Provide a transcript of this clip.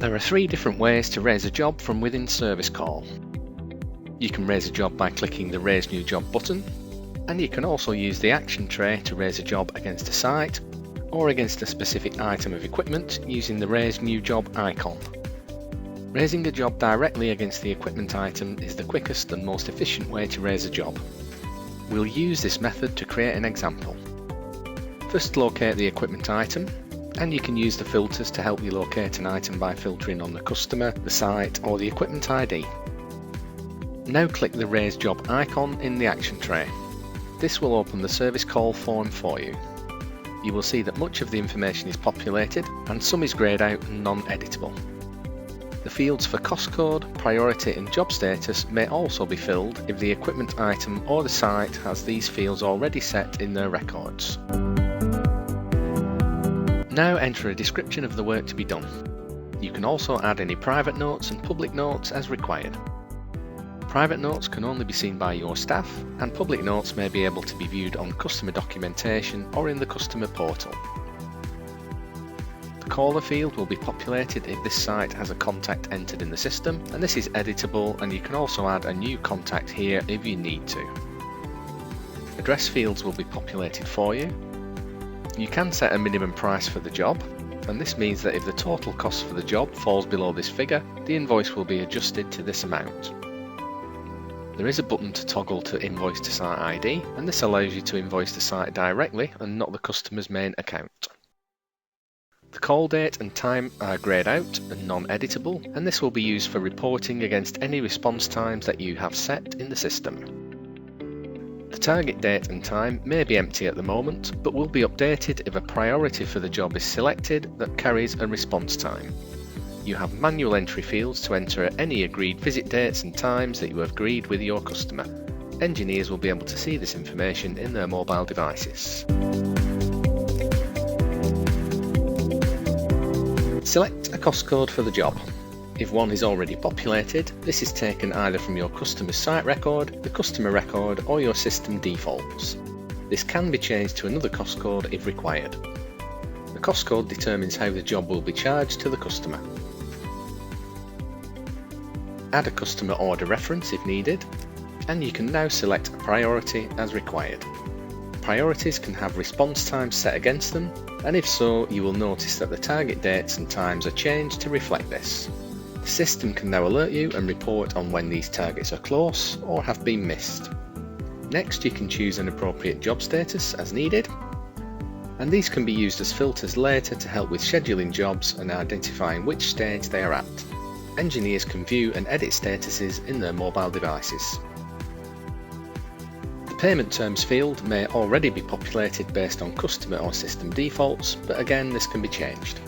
There are 3 different ways to raise a job from within Service Call. You can raise a job by clicking the Raise New Job button, and you can also use the action tray to raise a job against a site or against a specific item of equipment using the Raise New Job icon. Raising a job directly against the equipment item is the quickest and most efficient way to raise a job. We'll use this method to create an example. First, locate the equipment item, and you can use the filters to help you locate an item by filtering on the customer, the site, or the equipment ID. Now click the Raise Job icon in the action tray. This will open the Service Call form for you. You will see that much of the information is populated and some is greyed out and non-editable. The fields for cost code, priority and job status may also be filled if the equipment item or the site has these fields already set in their records. Now enter a description of the work to be done. You can also add any private notes and public notes as required. Private notes can only be seen by your staff, and public notes may be able to be viewed on customer documentation or in the customer portal. The caller field will be populated if this site has a contact entered in the system, and this is editable, and you can also add a new contact here if you need to. Address fields will be populated for you. You can set a minimum price for the job, and this means that if the total cost for the job falls below this figure, the invoice will be adjusted to this amount. There is a button to toggle to Invoice to Site ID, and this allows you to invoice the site directly and not the customer's main account. The call date and time are greyed out and non-editable, and this will be used for reporting against any response times that you have set in the system. The target date and time may be empty at the moment, but will be updated if a priority for the job is selected that carries a response time. You have manual entry fields to enter any agreed visit dates and times that you have agreed with your customer. Engineers will be able to see this information in their mobile devices. Select a cost code for the job. If one is already populated, this is taken either from your customer's site record, the customer record, or your system defaults. This can be changed to another cost code if required. The cost code determines how the job will be charged to the customer. Add a customer order reference if needed, and you can now select a priority as required. Priorities can have response times set against them, and if so, you will notice that the target dates and times are changed to reflect this. The system can now alert you and report on when these targets are close or have been missed. Next, you can choose an appropriate job status as needed, and these can be used as filters later to help with scheduling jobs and identifying which stage they are at. Engineers can view and edit statuses in their mobile devices. The payment terms field may already be populated based on customer or system defaults, but again, this can be changed.